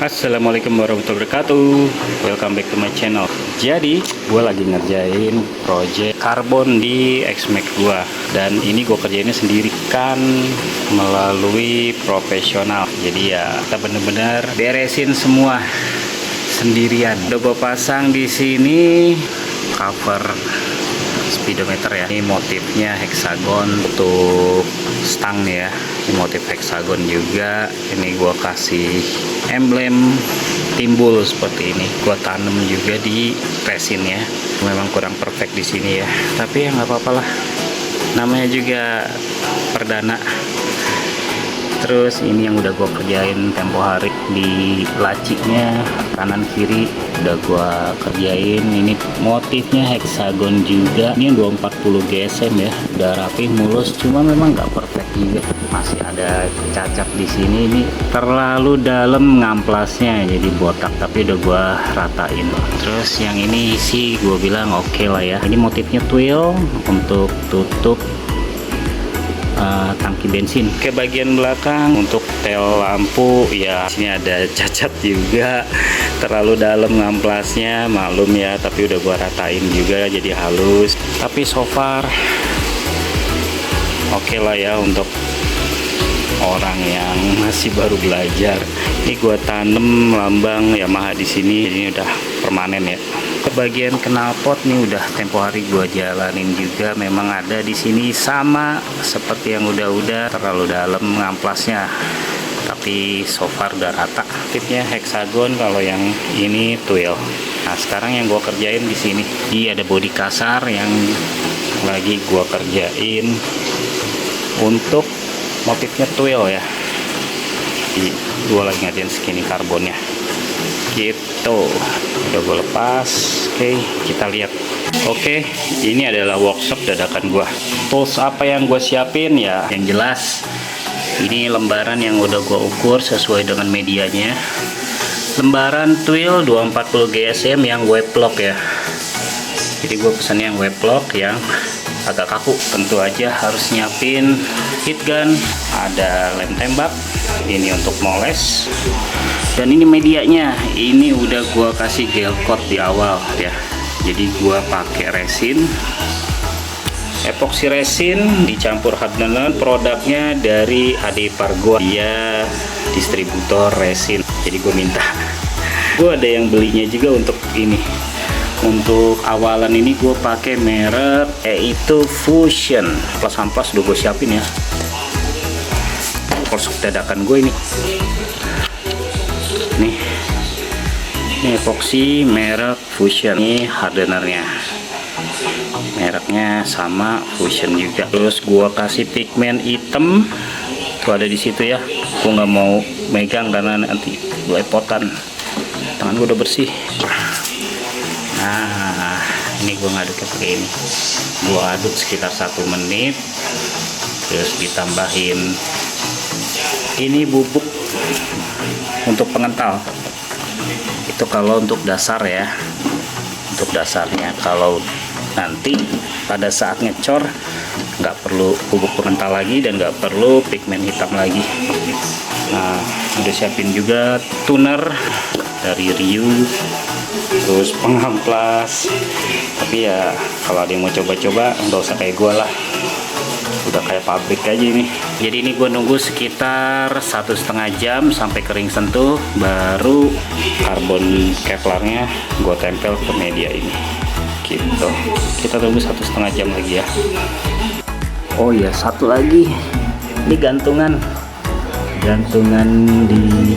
Assalamualaikum warahmatullahi wabarakatuh. Welcome back to my channel. Jadi gue lagi ngerjain project karbon di XMAX gue, dan ini gue kerjainnya sendiri kan melalui profesional. Jadi ya kita bener-bener beresin semua sendirian. Udah gue pasang di sini cover speedometer ya. Ini motifnya heksagon untuk stang ya. Ini motif heksagon juga. Ini gua kasih emblem timbul seperti ini. Gua tanam juga di resin ya. Memang kurang perfect di sini ya. Tapi ya nggak apa-apa lah. Namanya juga perdana. Terus ini yang udah gue kerjain tempo hari di lacinya kanan kiri udah gue kerjain. Ini motifnya heksagon juga. Ini 240 GSM ya, udah rapi mulus, cuma memang nggak perfect juga, masih ada cacat di sini. Ini terlalu dalam ngamplasnya jadi botak, tapi udah gue ratain. Terus yang ini sih gue bilang oke lah ya. Ini motifnya twill untuk tutup tangki bensin. Ke bagian belakang untuk tel lampu ya, sini ada cacat juga, terlalu dalam ngamplasnya, maklum ya, tapi udah gua ratain juga jadi halus. Tapi so far oke lah ya untuk orang yang masih baru belajar. Ini gua tanam lambang Yamaha di sini, jadi udah permanen ya. Ke bagian knalpot nih udah tempo hari gua jalanin juga, memang ada di sini sama seperti yang udah terlalu dalam ngamplasnya, tapi so far udah rata. Tipnya heksagon, kalau yang ini twill. Nah sekarang yang gua kerjain di sini, ini ada bodi kasar yang lagi gua kerjain untuk motifnya twill ya. Jadi gua lagi ngerjain skinny karbonnya gitu. Udah gue lepas. Oke, kita lihat. Oke, ini adalah workshop dadakan gua. Tools apa yang gue siapin ya, yang jelas ini lembaran yang udah gue ukur sesuai dengan medianya. Lembaran twill 240 GSM yang web lock ya. Jadi gue pesan yang web lock yang agak kaku. Tentu aja harus nyiapin heat gun, ada lem tembak, ini untuk moles. Dan ini medianya, ini udah gua kasih gel coat di awal ya. Jadi gua pakai resin, epoxy resin dicampur hardener. Produknya dari Ade Pargo, dia distributor resin. Jadi gue minta, gue ada yang belinya juga untuk ini. Untuk awalan ini gue pakai merek yaitu Fusion. Amplas udah gue siapin ya. Workshop dadakan gue ini. Ini epoxy merek Fusion. Ini hardenernya, mereknya sama Fusion juga. Terus gua kasih pigmen hitam tuh ada di situ ya. Gua nggak mau megang karena nanti lepotan. Tangan gua udah bersih. Nah ini gua ngaduknya pakai ini. Gua aduk sekitar 1 menit. Terus ditambahin ini bubuk untuk pengental. Itu kalau untuk dasar ya, untuk dasarnya. Kalau nanti pada saat ngecor nggak perlu bubuk pengental lagi dan nggak perlu pigmen hitam lagi. Nah udah siapin juga tuner dari Ryu, terus pengamplas. Tapi ya kalau ada yang mau coba-coba nggak usah kayak gue lah, udah kayak pabrik aja ini. Jadi ini gue nunggu sekitar 1,5 jam sampai kering sentuh, baru karbon kevlarnya gue tempel ke media ini gitu. Kita tunggu 1,5 jam lagi ya. Oh ya, satu lagi, ini gantungan di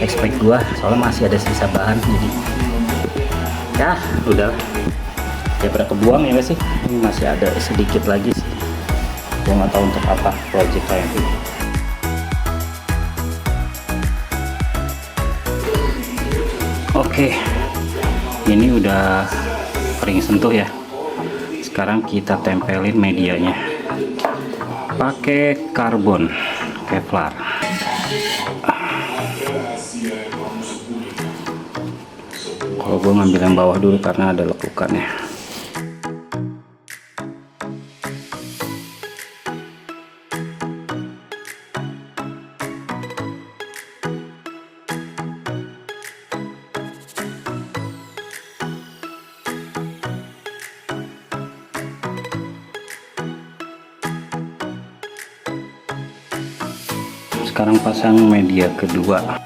XMAX gua, soalnya masih ada sisa bahan, jadi ya udahlah, ya pada kebuang ya nggak sih. Ini masih ada sedikit lagi sih, gua nggak tahu untuk apa project kayak ini. Oke, ini udah kering sentuh ya. Sekarang kita tempelin medianya pakai karbon kevlar. Kalau gue ngambil yang bawah dulu karena ada lekukannya. sekarang pasang media kedua.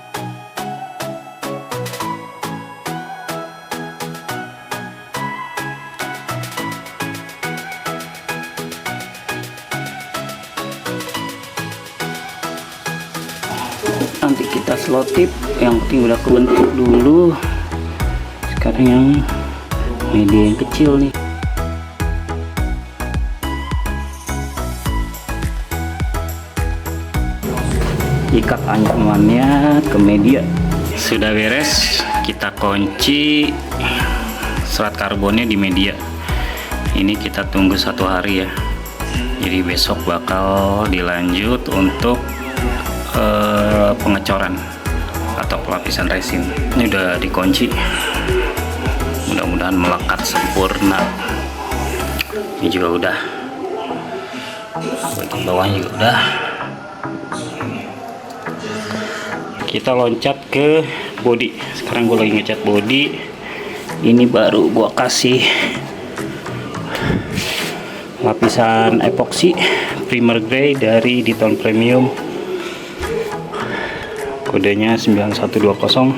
Nanti kita selotip, yang penting udah kebentuk dulu. Sekarang yang media yang kecil nih. Ikat anyamannya ke media. Sudah beres, kita kunci serat karbonnya di media. Ini kita tunggu 1 hari ya, jadi besok bakal dilanjut untuk pengecoran atau pelapisan resin. Ini udah dikunci, mudah-mudahan melekat sempurna. Ini juga udah, bagian bawahnya juga udah. Kita loncat ke body. Sekarang gue lagi ngecat body. Ini baru gue kasih lapisan epoxy primer gray dari Diton Premium, kodenya 9120.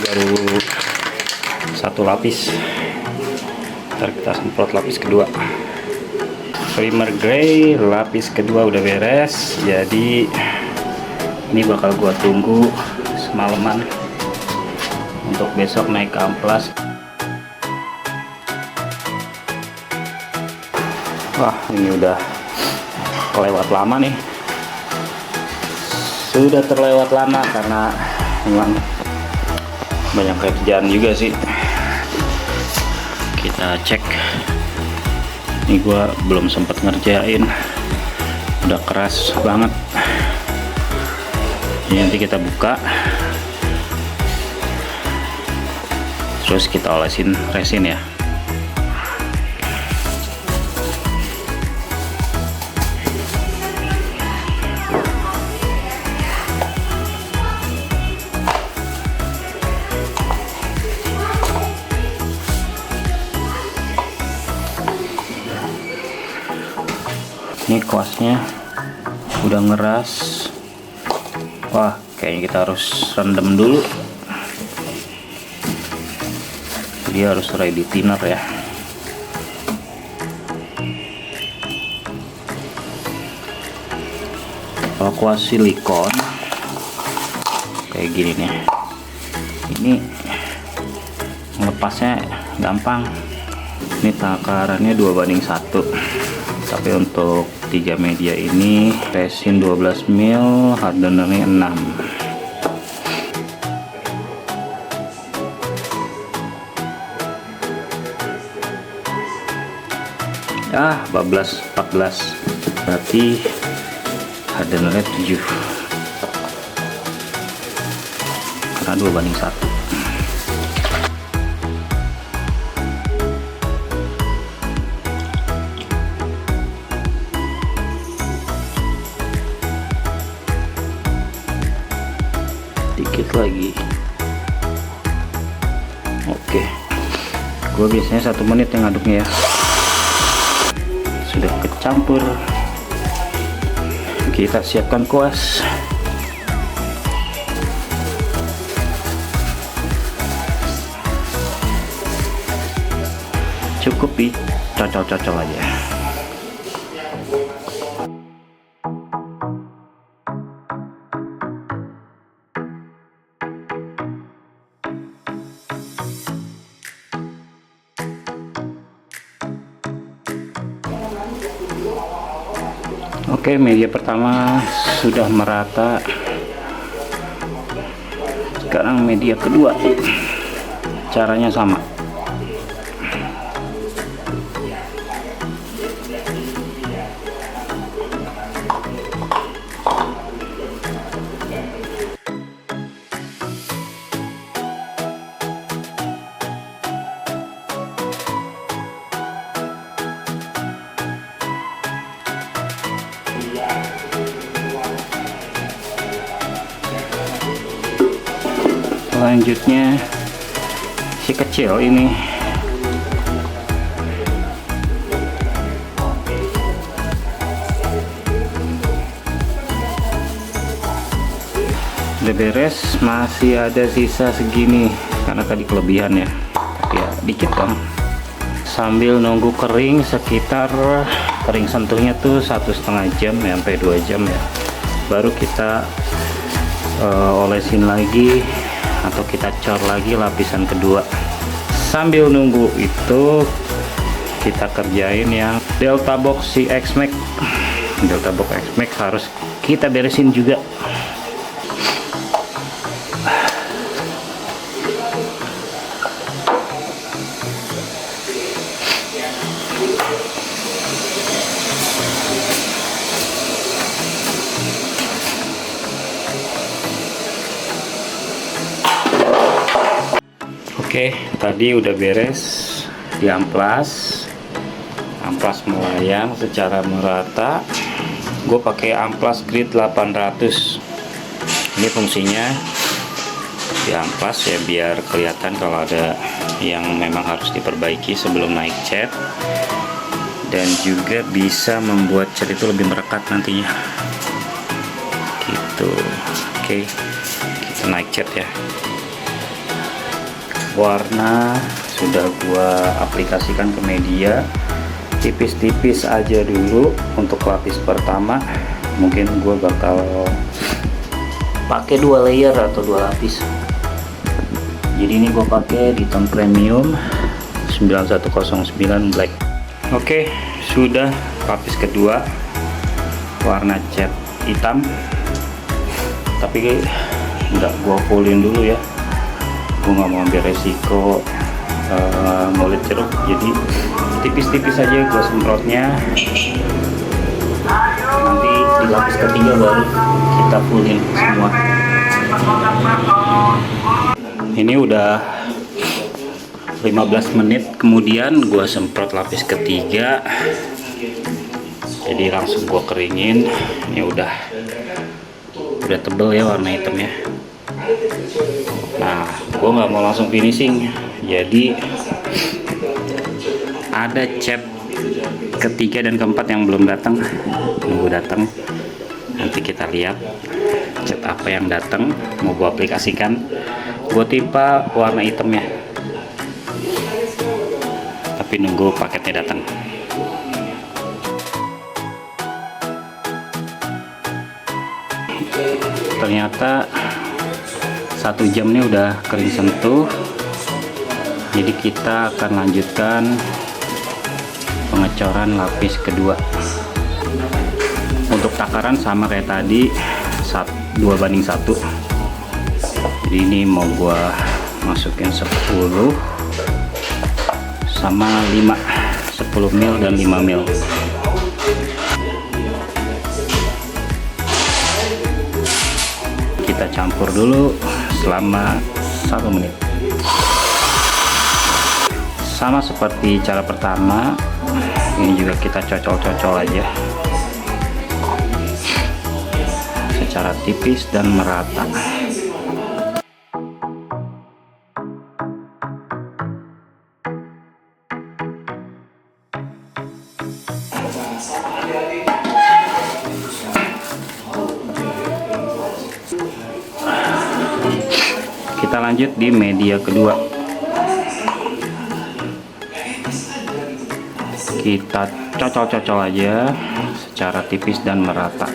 Baru 1 lapis, ntar kita semprot lapis kedua. Primer gray lapis kedua udah beres, jadi ini bakal gua tunggu semalaman untuk besok naik ke amplas. Wah, ini udah kelewat lama nih, sudah terlewat lama karena memang banyak kerjaan juga sih. Kita cek. Ini gua belum sempat ngerjain, udah keras banget. Ini nanti kita buka, terus kita olesin resin ya. Ini kuasnya udah ngeras. Wah, kayaknya kita harus rendam dulu. Dia harus ready thinner ya. Kalau kuas silikon kayak gini nih, ini melepasnya gampang. Ini takarannya 2:1, tapi untuk 3 media ini resin 12 mil, hardenernya 6. Ah, 14 berarti hardenernya 7 karena 2:1. Dikit lagi. Oke, gue biasanya 1 menit yang ngaduknya ya. Sudah kecampur, kita siapkan kuas. Cukup dicocol-cocol aja. Oke, media pertama sudah merata. Sekarang media kedua, caranya sama. Selanjutnya si kecil ini, udah beres, masih ada sisa segini karena tadi kelebihan ya, tapi ya dikit dong. Sambil nunggu kering, sekitar kering sentuhnya tuh 1,5 jam sampai 2 jam ya, baru kita olesin lagi atau kita cor lagi lapisan kedua. Sambil nunggu itu kita kerjain yang Delta Box si X-Max. Delta Box X-Max harus kita beresin juga. Oke, tadi udah beres diamplas, amplas melayang secara merata. Gue pakai amplas grid 800. Ini fungsinya diamplas ya biar kelihatan kalau ada yang memang harus diperbaiki sebelum naik cat, dan juga bisa membuat cat itu lebih merekat nantinya gitu. Oke, kita naik cat ya. Warna sudah gua aplikasikan ke media, tipis-tipis aja dulu untuk lapis pertama. Mungkin gua bakal pakai 2 layer atau 2 lapis. Jadi ini gua pakai di tone premium 9109 black. Oke, sudah lapis kedua warna cat hitam, tapi nggak gua fullin dulu ya, gue nggak mau ambil resiko ngulit ceruk, jadi tipis-tipis aja gue semprotnya. Nanti di lapis ketiga baru kita fullin semua. Ini udah 15 menit kemudian gue semprot lapis ketiga, jadi langsung gue keringin. Ini udah tebel ya warna hitamnya. Nah, gue nggak mau langsung finishing, jadi ada cat ketiga dan keempat yang belum datang, nunggu datang. Nanti kita lihat cat apa yang datang, mau gue aplikasikan. Gue timpa warna hitamnya, tapi nunggu paketnya datang. Ternyata 1 jam ini udah kering sentuh, jadi kita akan lanjutkan pengecoran lapis kedua. Untuk takaran sama kayak tadi, 2:1. Jadi ini mau gua masukin 10 sama 5, 10 mil dan 5 mil. Kita campur dulu selama 1 menit. Sama seperti cara pertama, ini juga kita cocol-cocol aja secara tipis dan merata. Kita lanjut di media kedua. Kita cocol-cocol aja secara tipis dan merata.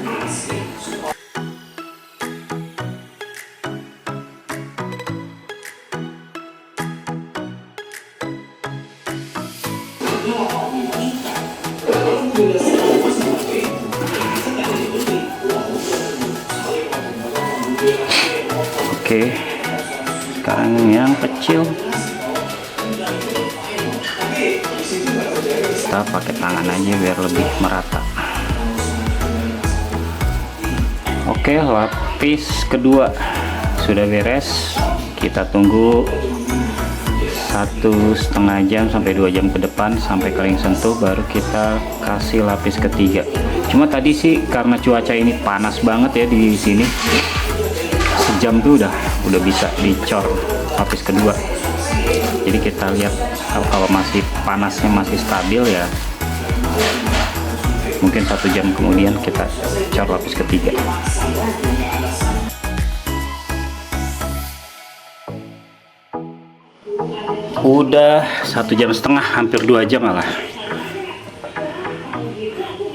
Oke, sekarang yang kecil kita pakai tangan aja biar lebih merata. Oke, lapis kedua sudah beres. Kita tunggu 1,5 jam sampai 2 jam ke depan sampai kering sentuh, baru kita kasih lapis ketiga. Cuma tadi sih karena cuaca ini panas banget ya di sini, sejam tuh udah bisa dicor lapis kedua. Jadi kita lihat kalau masih panasnya masih stabil ya, mungkin 1 jam kemudian kita cor lapis ketiga. Udah 1,5 jam, hampir 2 jam malah.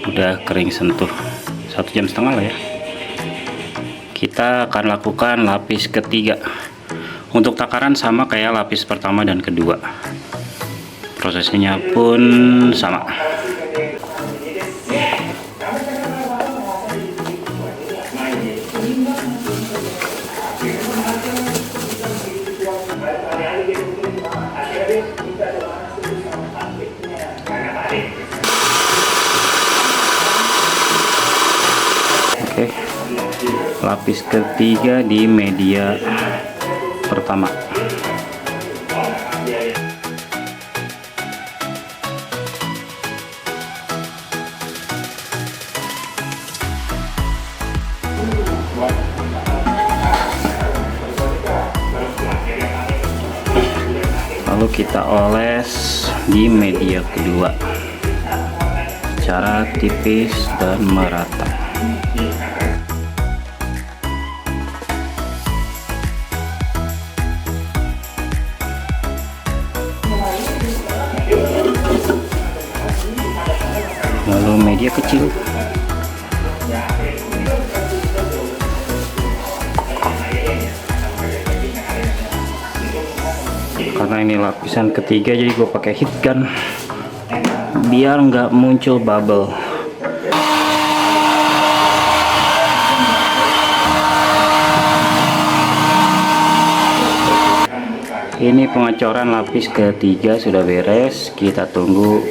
Udah kering sentuh 1,5 jam lah ya. Kita akan lakukan lapis ketiga. Untuk takaran sama kayak lapis pertama dan kedua. Prosesnya pun sama. Oke, lapis ketiga di media pertama. Lalu kita oles di media kedua secara tipis dan merata. Lalu media kecil. Karena ini lapisan ketiga, jadi gue pakai heat gun biar nggak muncul bubble. Ini pengecoran lapis ketiga sudah beres. Kita tunggu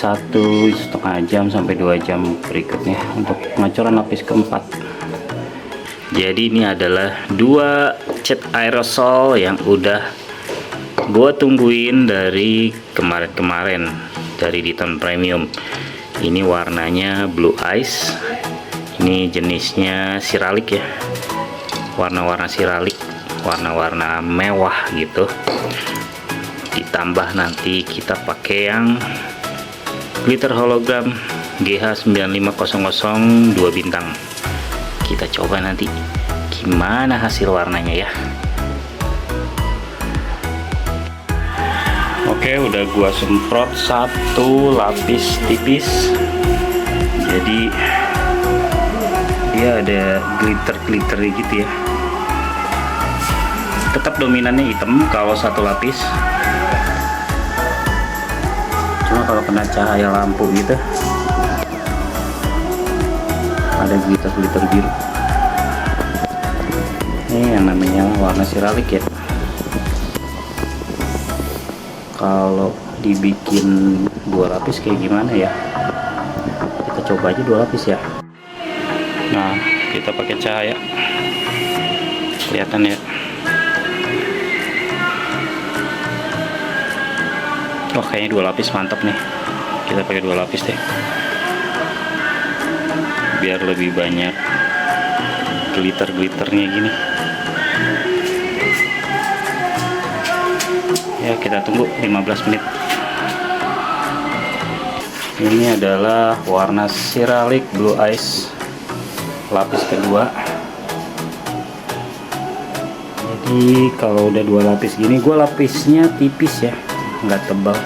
1,5 jam sampai 2 jam berikutnya untuk pengecoran lapis keempat. Jadi ini adalah 2 cat aerosol yang udah gue tungguin dari kemarin-kemarin dari Diton Premium. Ini warnanya Blue Ice. Ini jenisnya siralik ya, warna-warna siralik, warna-warna mewah gitu. Ditambah nanti kita pakai yang glitter hologram GH9500 2 bintang. Kita coba nanti gimana hasil warnanya ya. Oke, udah gua semprot 1 lapis tipis. Jadi dia ada glitter gitu ya. Tetap dominannya hitam kalau 1 lapis. Cuma kalau kena cahaya lampu gitu ada glitter biru. Ini yang namanya warna siralik ya. Kalau dibikin 2 lapis kayak gimana ya? Kita coba aja 2 lapis ya. Nah, kita pakai cahaya. Kelihatan ya. Oh, kayaknya 2 lapis mantap nih. Kita pakai 2 lapis deh. Biar lebih banyak glitter-glitternya gini. Ya, kita tunggu 15 menit. Ini adalah warna siralik Blue Ice lapis kedua. Jadi kalau udah 2 lapis gini, gue lapisnya tipis ya, nggak tebal.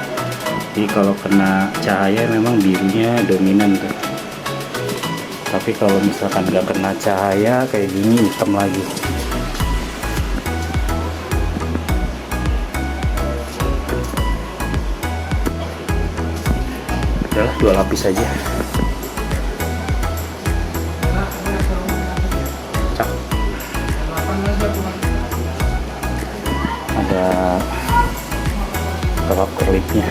Jadi kalau kena cahaya memang birunya dominan tuh. Tapi kalau misalkan nggak kena cahaya kayak gini, hitam lagi. Udahlah, 2 lapis aja. Cak. Ada kelap kerlipnya.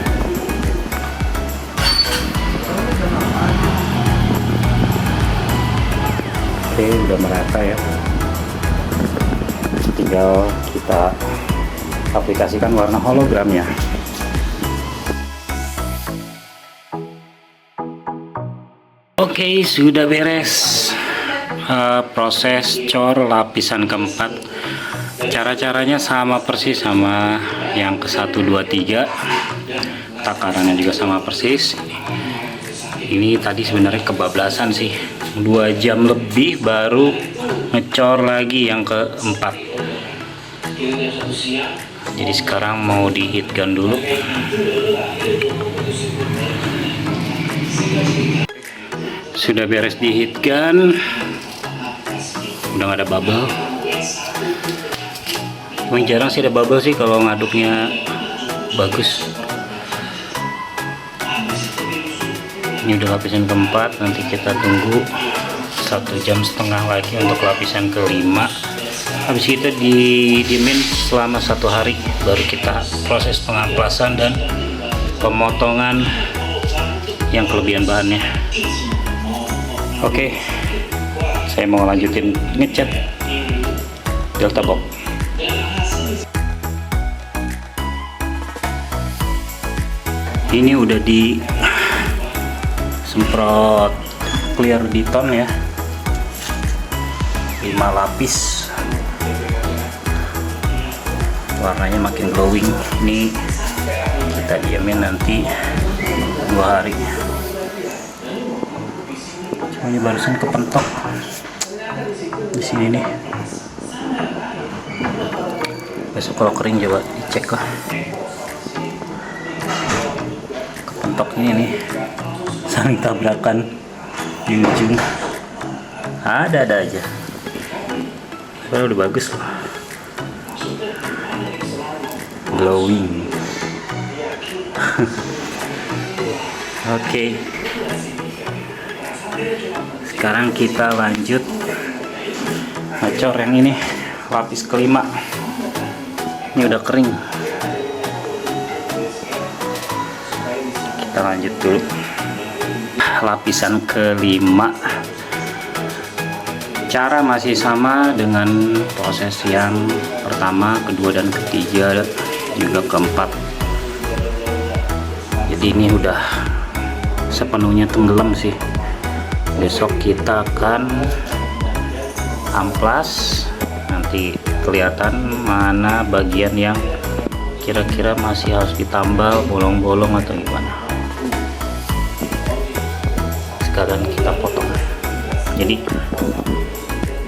Oke, udah merata ya. Tinggal kita aplikasikan warna hologramnya. Oke, sudah beres proses cor lapisan keempat. Cara-caranya sama persis sama yang ke 1, 2, 3. Takarannya juga sama persis. Ini tadi sebenarnya kebablasan sih, 2 jam lebih baru ngecor lagi yang keempat. Jadi sekarang mau di heat gun dulu. Sudah beres di heat gun, udah nggak ada bubble. Emang jarang sih ada bubble sih kalau ngaduknya bagus. Ini udah lapisan keempat, nanti kita tunggu 1,5 jam lagi untuk lapisan kelima. Habis itu didiemin selama 1 hari, baru kita proses pengamplasan dan pemotongan yang kelebihan bahannya. Oke, saya mau lanjutin ngecat Delta Box. Ini udah di semprot clear di ton ya, 5 lapis, warnanya makin glowing. Ini kita diamin nanti 2 hari. Cuma ini barusan kepentok di sini nih. Besok kalau kering coba dicek lah. Kepentoknya ini saling tabrakan di ujung. Ada aja. Soalnya udah bagus loh. Glowing. Oke. Sekarang kita lanjut ngecor yang ini, lapis kelima. Ini udah kering. Kita lanjut dulu lapisan kelima. Cara masih sama dengan proses yang pertama, kedua, dan ketiga, juga keempat. Jadi ini udah sepenuhnya tenggelam sih. Besok kita akan amplas, nanti kelihatan mana bagian yang kira-kira masih harus ditambal, bolong-bolong atau gimana. Sekalian kita potong. Jadi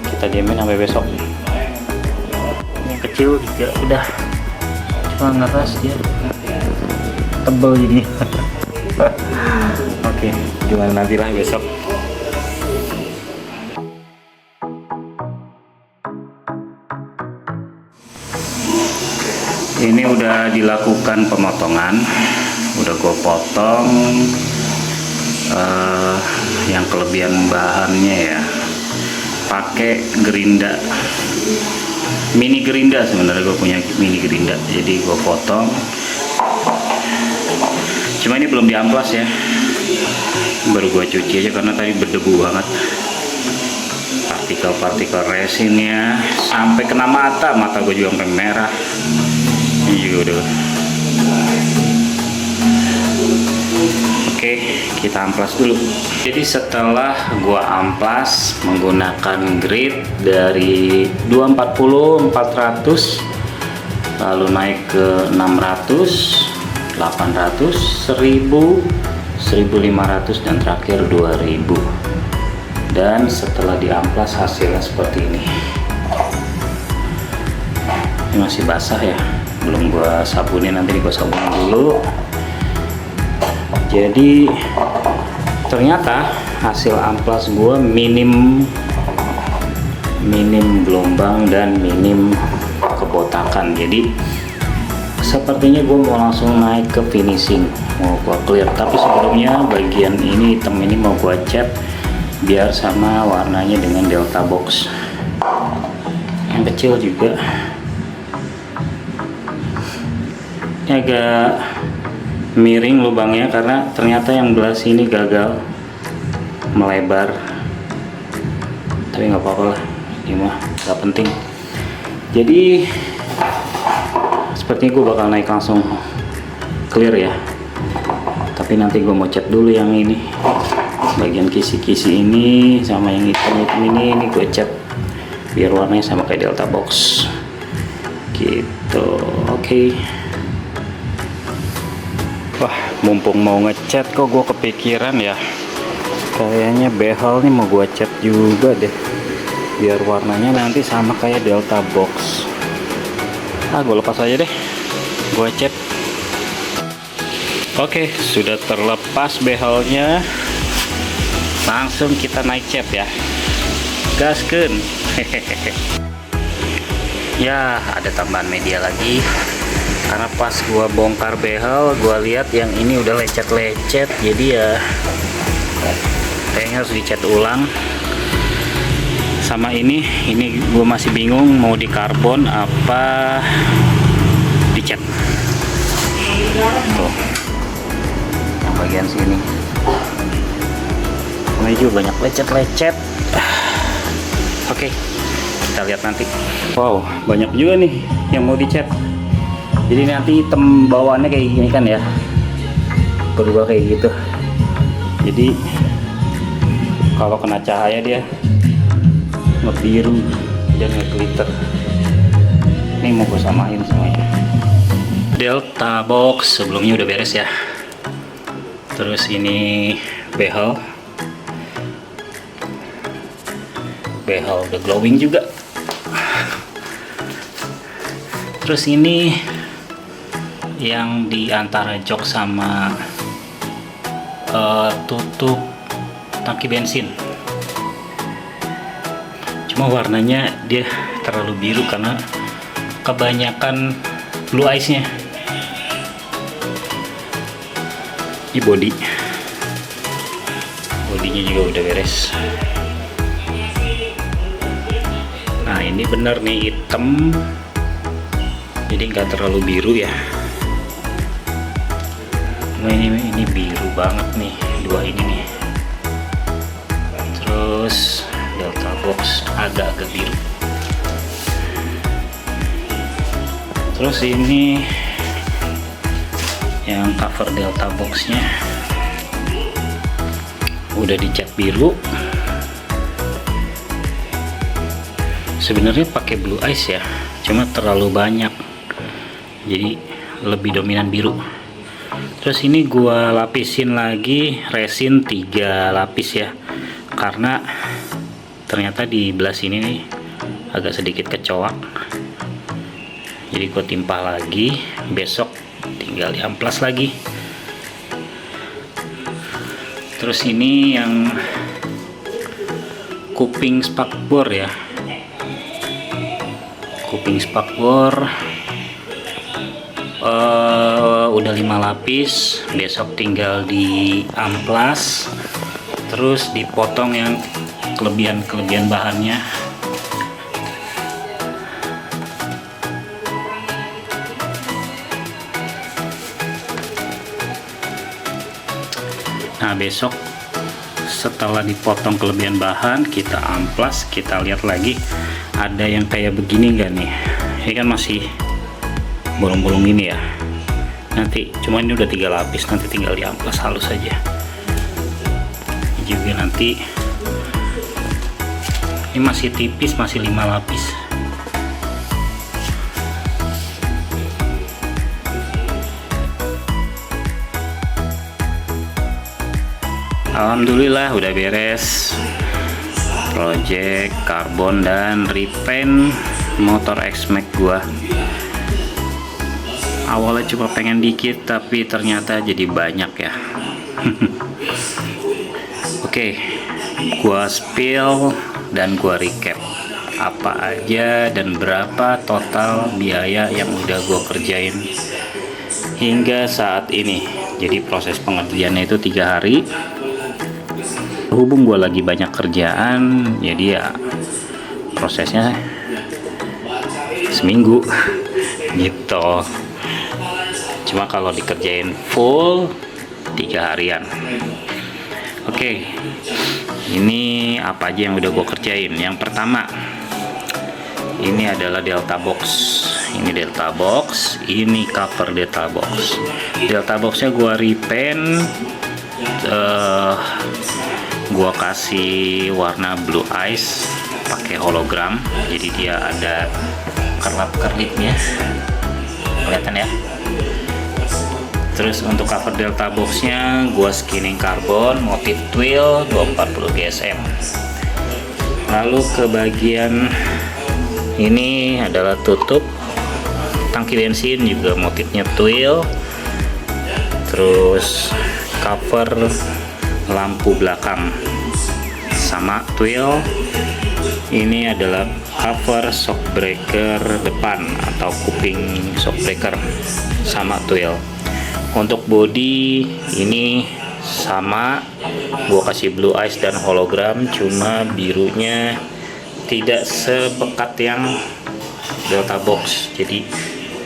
kita diamin sampai besok. Yang kecil juga udah, cuma ngeras dia tebel jadi. Oke, gimana nantilah besok. Ini udah dilakukan pemotongan, udah gue potong yang kelebihan bahannya ya, pakai gerinda, mini gerinda. Sebenarnya gue punya mini gerinda, jadi gue potong. Cuma ini belum diamplas ya, baru gue cuci aja karena tadi berdebu banget. Partikel-partikel resinnya sampai kena mata gue juga sampai merah. Ini juga udah. Oke, kita amplas dulu. Jadi setelah gua amplas menggunakan grit dari 240 400, lalu naik ke 600, 800, 1000, 1500, dan terakhir 2000. Dan setelah diamplas hasilnya seperti ini. Ini masih basah ya, belum gua sabunin, nanti gua sabunin dulu. Jadi ternyata hasil amplas gua minim gelombang dan minim kebotakan. Jadi sepertinya gue mau langsung naik ke finishing, mau gua clear. Tapi sebelumnya bagian ini hitam ini mau gua cat biar sama warnanya dengan Delta Box. Yang kecil juga ini agak miring lubangnya karena ternyata yang belah sini gagal melebar, tapi nggak apa-apa lah, ini mah nggak penting. Jadi sepertinya gue bakal naik langsung clear ya, tapi nanti gue mau cat dulu yang ini, bagian kisi-kisi ini sama yang hitam ini gue cat biar warnanya sama kayak Delta Box gitu. Oke. Wah, mumpung mau ngecat kok gue kepikiran ya, kayaknya behel nih mau gue cat juga deh biar warnanya nanti sama kayak Delta Box. Gue lepas aja deh. gua cat. Oke, sudah terlepas behelnya, langsung kita naik cat ya, gaskeun. Ya, ada tambahan media lagi karena pas gua bongkar behel gua lihat yang ini udah lecet-lecet, jadi ya kayaknya harus dicat ulang. Sama ini gua masih bingung mau di karbon apa dicat. Tuh, yang bagian sini ini juga banyak lecet-lecet. Oke, kita lihat nanti. Wow, banyak juga nih yang mau dicat. Jadi nanti hitam bawaannya kayak gini kan ya, berubah kayak gitu. Jadi kalau kena cahaya dia ngebiru dan ngeglitter. Ini mau gue samain semuanya. Delta box sebelumnya udah beres ya. Terus ini behel udah glowing juga. Terus ini yang di antara jok sama tutup tangki bensin, cuma warnanya dia terlalu biru karena kebanyakan blue ice nya. Ini bodinya juga udah beres. Nah, ini bener nih hitam, jadi nggak terlalu biru ya. Nah, ini biru banget nih, dua ini nih. Terus Delta box agak-agak biru. Terus ini yang cover Delta boxnya udah dicat biru. Sebenarnya pakai blue ice ya, cuma terlalu banyak, jadi lebih dominan biru. Terus ini gua lapisin lagi resin 3 lapis ya, karena ternyata di belah sini nih agak sedikit kecoak, jadi gua timpah lagi. Besok tinggal diamplas lagi. Terus ini yang kuping spakbor ya, kuping spakbor udah 5 lapis. Besok tinggal diamplas, terus dipotong yang kelebihan bahannya. Nah, besok setelah dipotong kelebihan bahan, kita amplas, kita lihat lagi ada yang kayak begini enggak nih. Ini kan masih bolong-bolong ini ya. Nanti cuma ini udah 3 lapis, nanti tinggal diamplas halus saja. Ini juga nanti ini masih tipis, masih 5 lapis. Alhamdulillah udah beres project karbon dan repaint motor X-Max gua. Awalnya cuma pengen dikit, tapi ternyata jadi banyak ya. Oke, gua spill dan gua recap apa aja dan berapa total biaya yang udah gua kerjain hingga saat ini. Jadi proses pengerjaannya itu 3 hari. Berhubung gue lagi banyak kerjaan, jadi ya prosesnya seminggu gitu. Cuma kalau dikerjain full 3 harian. Oke, ini apa aja yang udah gue kerjain. Yang pertama, ini adalah Delta box. Ini Delta box, ini cover Delta box. Delta boxnya gue repaint, gua kasih warna blue ice pakai hologram, jadi dia ada kerlap-kerlipnya, kelihatan ya. Terus untuk cover Delta boxnya gua skinning karbon motif twill 240 GSM. Lalu ke bagian ini adalah tutup tangki bensin juga motifnya twill. Terus cover lampu belakang sama twill. Ini adalah cover shock breaker depan atau kuping shock breaker sama twill. Untuk body ini sama, gua kasih blue ice dan hologram, cuma birunya tidak sepekat yang Delta Box, jadi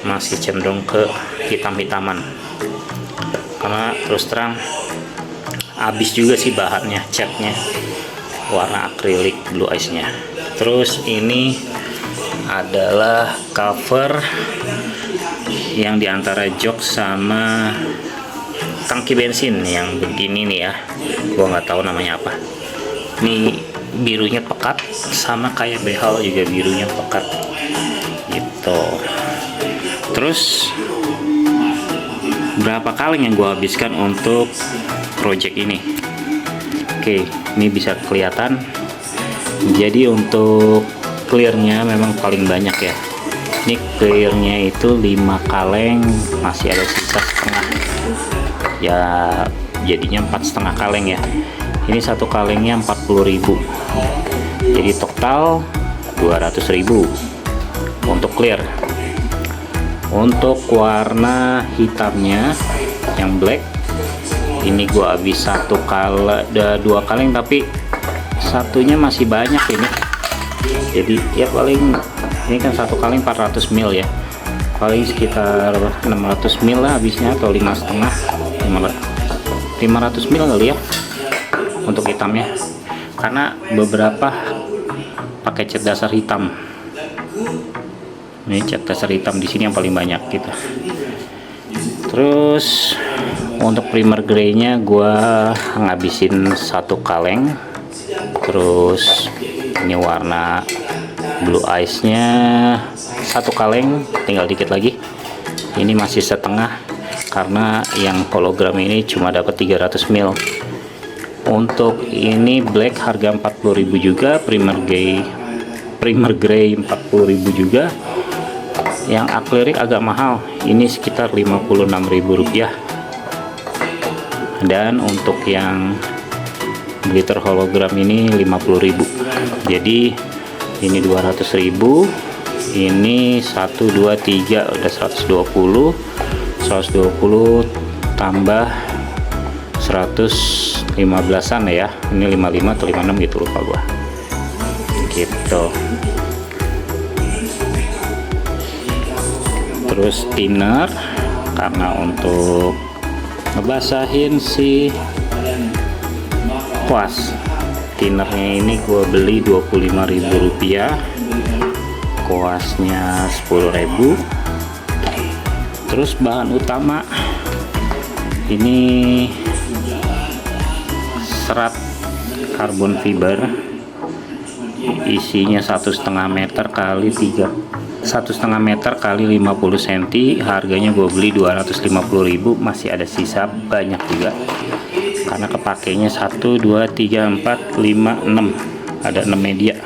masih cenderung ke hitam-hitaman karena terus terang habis juga sih bahannya, catnya warna akrilik blue ice nya. Terus ini adalah cover yang diantara jok sama tangki bensin yang begini nih ya, gua nggak tahu namanya apa. Ini birunya pekat, sama kayak behel juga birunya pekat gitu. Terus berapa kaleng yang gua habiskan untuk project ini? Oke, ini bisa kelihatan. Jadi untuk clearnya memang paling banyak ya. Ini clearnya itu 5 kaleng, masih ada sisa setengah ya, jadinya 4,5 kaleng ya. Ini satu kalengnya 40.000, jadi total 200.000 untuk clear. Untuk warna hitamnya yang black ini gua habis dua kaleng, tapi satunya masih banyak ini. Jadi ya paling ini kan satu kaleng 400 ml ya, paling sekitar 600 ml lah habisnya, atau 5,5 500 ml kali ya untuk hitamnya, karena beberapa pakai cat dasar hitam. Ini cat dasar hitam di sini yang paling banyak gitu. Terus untuk primer grey-nya gua ngabisin satu kaleng. Terus ini warna blue ice-nya satu kaleng, tinggal dikit lagi. Ini masih setengah karena yang hologram ini cuma dapat 300 ml. Untuk ini black harga 40.000 juga, primer grey 40.000 juga. Yang akrilik agak mahal, ini sekitar 56.000 rupiah. Dan untuk yang glitter hologram ini 50.000. Jadi ini 200.000, ini 1 2 3 udah 120 tambah 115-an ya, ini 55 atau 56 gitu, lupa gua gitu. Terus thinner, karena untuk ngebasahin si kuas, thinnernya ini gua beli 25.000 rupiah, kuasnya 10.000. Terus bahan utama ini serat karbon fiber, isinya 1,5 meter kali 1,5 meter kali 50 cm. Harganya gue beli 250.000, masih ada sisa banyak juga karena kepakainya 1 2 3 4 5 6, ada 6 media,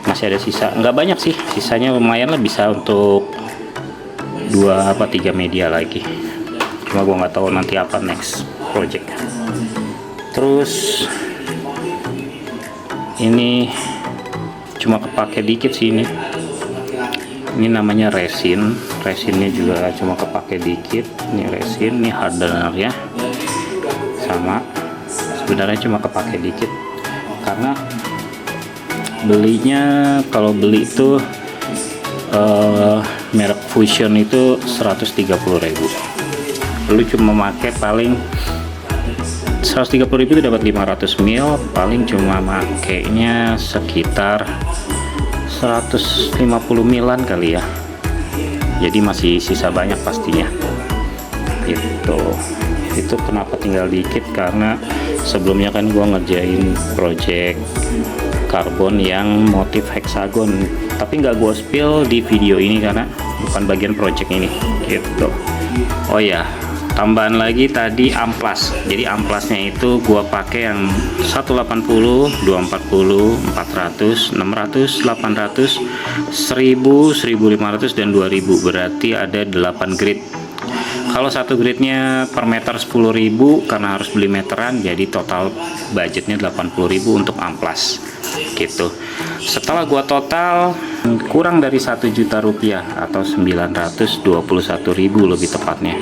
masih ada sisa. Nggak banyak sih sisanya, lumayan lah, bisa untuk 2 apa 3 media lagi, cuma gue nggak tahu nanti apa next project. Terus ini cuma kepake dikit sih, ini namanya resin, resinnya juga cuma kepake dikit. Ini resin, ini hardenernya sama, sebenarnya cuma kepake dikit karena belinya, kalau beli itu merek Fusion itu 130.000, lu cuma pakai paling 130.000 itu dapat 500 ml, paling cuma makainya sekitar 150 milan kali ya, jadi masih sisa banyak pastinya gitu. Itu kenapa tinggal dikit, karena sebelumnya kan gua ngerjain project karbon yang motif heksagon, tapi nggak gua spill di video ini karena bukan bagian project ini gitu. Oh ya, tambahan lagi tadi amplas. Jadi amplasnya itu gua pakai yang 180, 240, 400, 600, 800, 1000, 1500 dan 2000. Berarti ada 8 grade. Kalau satu gridnya per meter 10.000 karena harus beli meteran, jadi total budgetnya 80.000 untuk amplas gitu. Setelah gua total kurang dari 1 juta rupiah atau 921.000 lebih tepatnya.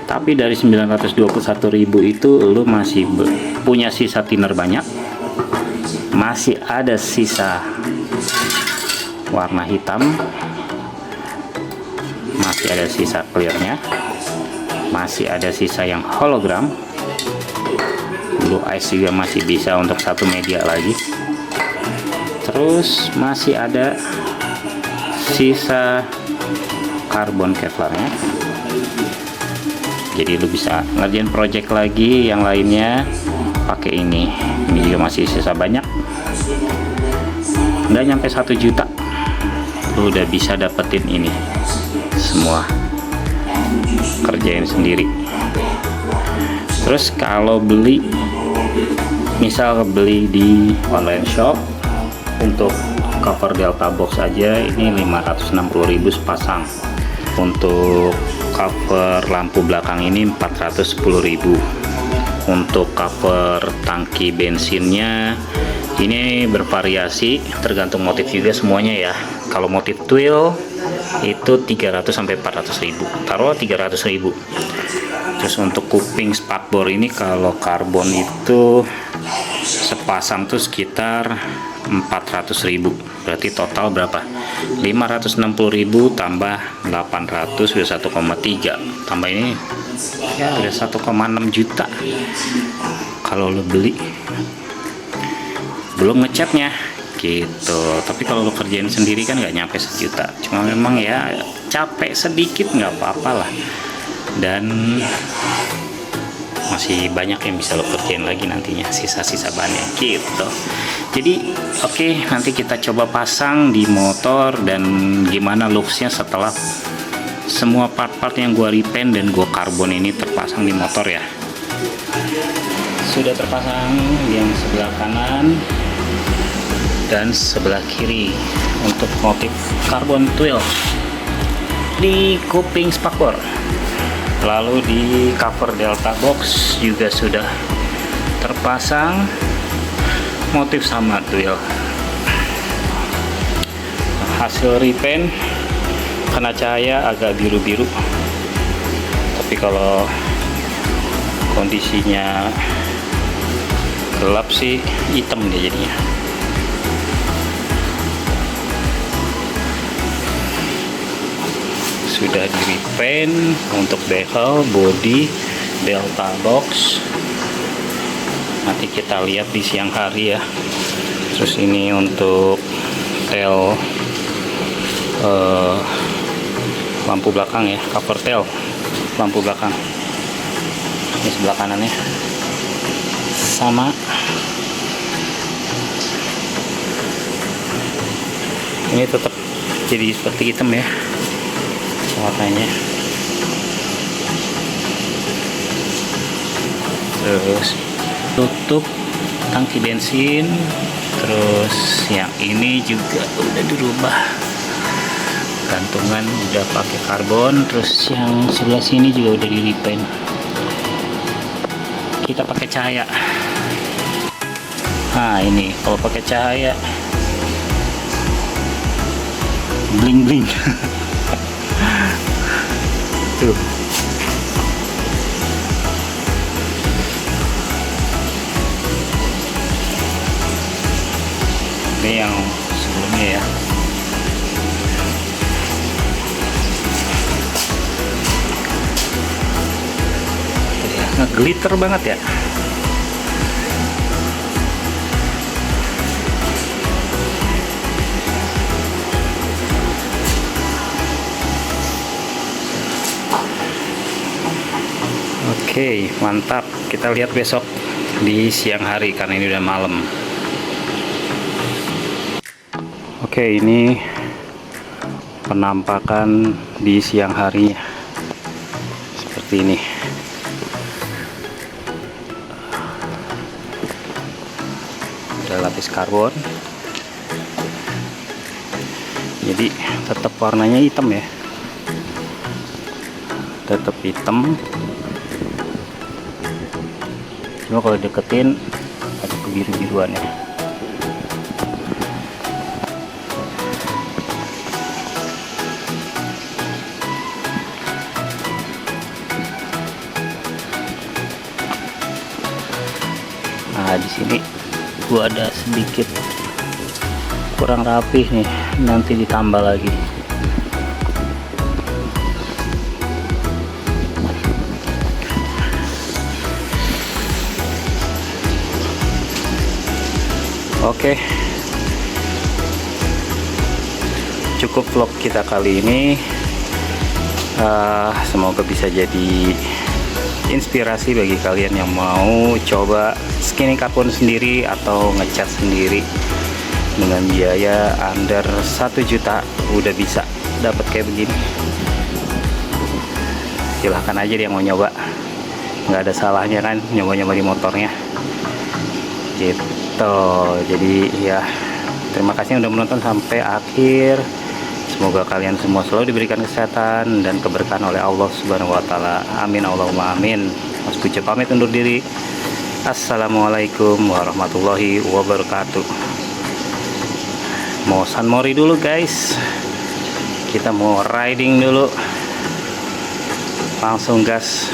Tapi dari 921.000 itu lu masih punya sisa thinner banyak, masih ada sisa warna hitam, masih ada sisa clearnya, masih ada sisa yang hologram, blue ice juga masih bisa untuk satu media lagi, terus masih ada sisa karbon kevlarnya. Jadi lu bisa ngerjain project lagi yang lainnya pakai ini juga masih sisa banyak, nggak nyampe 1 juta lu udah bisa dapetin ini semua, kerjain sendiri. Terus kalau beli, misal beli di online shop untuk cover delta box aja ini 560.000 sepasang. Untuk cover lampu belakang ini 410.000. Untuk cover tangki bensinnya ini bervariasi tergantung motif juga semuanya ya. Kalau motif twill itu 300 sampai 400.000, taruh 300.000. Terus untuk kuping spakbor ini kalau karbon itu sepasang tuh sekitar 400.000. Berarti total berapa? 560.000 tambah 800 udah 1,3, tambah ini ya udah 1,6 juta kalau lo beli, belum ngecatnya gitu. Tapi kalau lo kerjain sendiri kan nggak nyampe 1 juta, cuma memang ya capek sedikit nggak apa-apa lah, dan masih banyak yang bisa lo kerjain lagi nantinya sisa-sisa bahannya gitu. Jadi oke, nanti kita coba pasang di motor dan gimana looksnya setelah semua part-part yang gua repaint dan gua karbon ini terpasang di motor ya. Sudah terpasang yang sebelah kanan dan sebelah kiri untuk motif karbon twill di kuping spakbor. Lalu di cover delta box juga sudah terpasang motif sama twill. Hasil repaint kena cahaya agak biru-biru, tapi kalau kondisinya gelap sih hitam dia jadinya. Sudah di repaint untuk bezel, body, delta box. Nanti kita lihat di siang hari ya. Terus ini untuk tail lampu belakang ya, cover tail lampu belakang. Ini sebelah kanannya sama. Ini tetap jadi seperti hitam ya warnanya. Terus tutup tangki bensin, terus yang ini juga udah dirubah, gantungan udah pakai karbon, terus yang sebelah sini juga udah di repaint. Kita pakai cahaya. Nah ini kalau pakai cahaya bling bling. Tuh. Ini yang sebelumnya ya. Ngeglitter banget ya. Oke, mantap. Kita lihat besok di siang hari karena ini udah malam. Oke, ini penampakan di siang hari seperti seperti ini. Ada lapis karbon, jadi tetap warnanya hitam ya, tetap hitam. Cuma kalau deketin ada kebiru-biruannya. Nah, di sini gua ada sedikit kurang rapih nih, nanti ditambah lagi. Oke, cukup vlog kita kali ini. Semoga bisa jadi inspirasi bagi kalian yang mau coba skinning carbon sendiri atau ngecat sendiri dengan biaya under 1 juta udah bisa dapat kayak begini. Silahkan aja dia yang mau nyoba, nggak ada salahnya kan nyoba-nyoba di motornya gitu. Jadi ya, terima kasih udah menonton sampai akhir. Semoga kalian semua selalu diberikan kesehatan dan keberkahan oleh Allah Subhanahu wa Ta'ala. Amin Allahumma amin. Mas Puja pamit undur diri. Assalamualaikum warahmatullahi wabarakatuh. Mau San Mori dulu guys, kita mau riding dulu, langsung gas.